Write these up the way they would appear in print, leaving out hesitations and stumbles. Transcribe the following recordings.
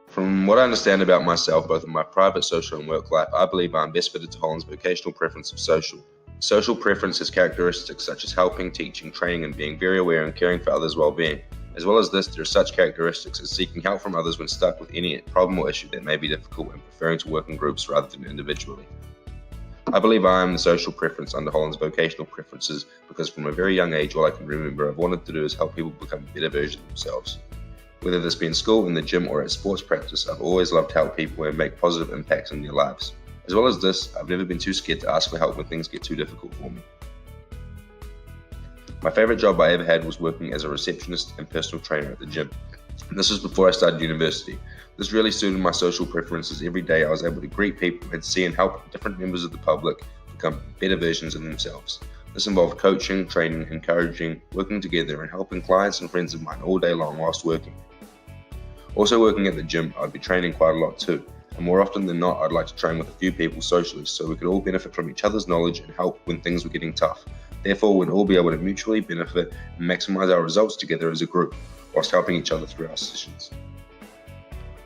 From what I understand about myself, both in my private, social, and work life, I believe I am best fitted to Holland's vocational preference of social. Social preference has characteristics such as helping, teaching, training, and being very aware and caring for others' well-being. As well as this, there are such characteristics as seeking help from others when stuck with any problem or issue that may be difficult and preferring to work in groups rather than individually. I believe I am the social preference under Holland's vocational preferences because from a very young age, all I can remember I've wanted to do is help people become a better version of themselves. Whether this be in school, in the gym, or at sports practice, I've always loved to help people and make positive impacts in their lives. As well as this, I've never been too scared to ask for help when things get too difficult for me. My favourite job I ever had was working as a receptionist and personal trainer at the gym. This was before I started university. This really suited my social preferences. Every day I was able to greet people and see and help different members of the public become better versions of themselves. This involved coaching, training, encouraging, working together, and helping clients and friends of mine all day long whilst working. Also working at the gym, I'd be training quite a lot too, and more often than not I'd like to train with a few people socially so we could all benefit from each other's knowledge and help when things were getting tough. Therefore, we'd all be able to mutually benefit and maximise our results together as a group, whilst helping each other through our sessions.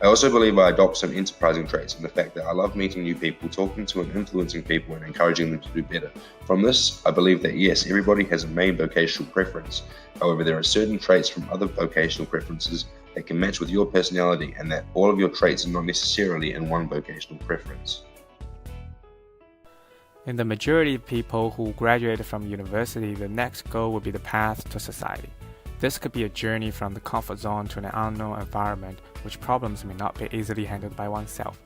I also believe I adopt some enterprising traits in the fact that I love meeting new people, talking to and influencing people and encouraging them to do better. From this, I believe that yes, everybody has a main vocational preference. However, there are certain traits from other vocational preferences that can match with your personality and that all of your traits are not necessarily in one vocational preference. In the majority of people who graduate from university, the next goal will be the path to society. This could be a journey from the comfort zone to an unknown environment, which problems may not be easily handled by oneself.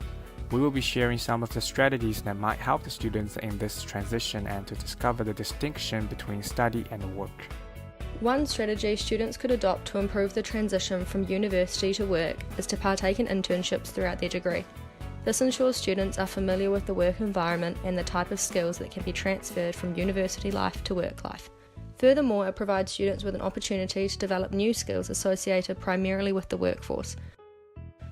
We will be sharing some of the strategies that might help the students in this transition and to discover the distinction between study and work. One strategy students could adopt to improve the transition from university to work is to partake in internships throughout their degree. This ensures students are familiar with the work environment and the type of skills that can be transferred from university life to work life. Furthermore, it provides students with an opportunity to develop new skills associated primarily with the workforce.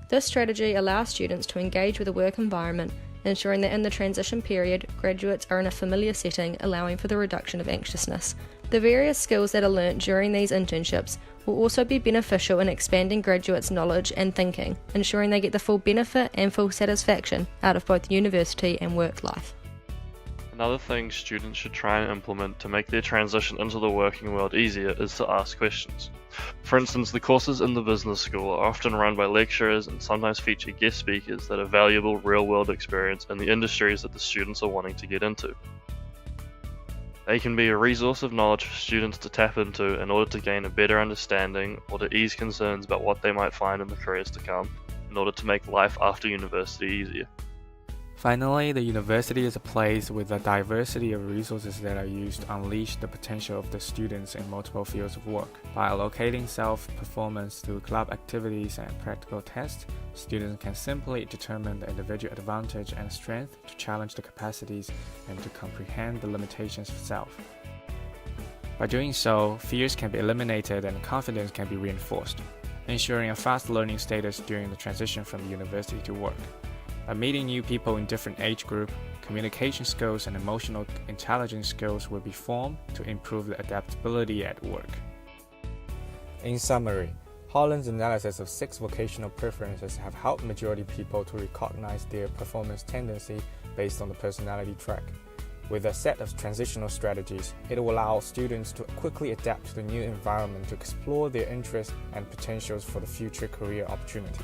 This strategy allows students to engage with the work environment, ensuring that in the transition period, graduates are in a familiar setting, allowing for the reduction of anxiousness. The various skills that are learnt during these internships will also be beneficial in expanding graduates' knowledge and thinking, ensuring they get the full benefit and full satisfaction out of both university and work life. Another thing students should try and implement to make their transition into the working world easier is to ask questions. For instance, the courses in the business school are often run by lecturers and sometimes feature guest speakers that have valuable real-world experience in the industries that the students are wanting to get into. They can be a resource of knowledge for students to tap into in order to gain a better understanding or to ease concerns about what they might find in the careers to come, in order to make life after university easier. Finally, the university is a place with a diversity of resources that are used to unleash the potential of the students in multiple fields of work. By allocating self-performance through club activities and practical tests, students can simply determine the individual advantage and strength to challenge the capacities and to comprehend the limitations of self. By doing so, fears can be eliminated and confidence can be reinforced, ensuring a fast learning status during the transition from university to work. By meeting new people in different age groups, communication skills and emotional intelligence skills will be formed to improve the adaptability at work. In summary, Holland's analysis of 6 vocational preferences have helped majority people to recognize their performance tendency based on the personality track. With a set of transitional strategies, it will allow students to quickly adapt to the new environment to explore their interests and potentials for the future career opportunity.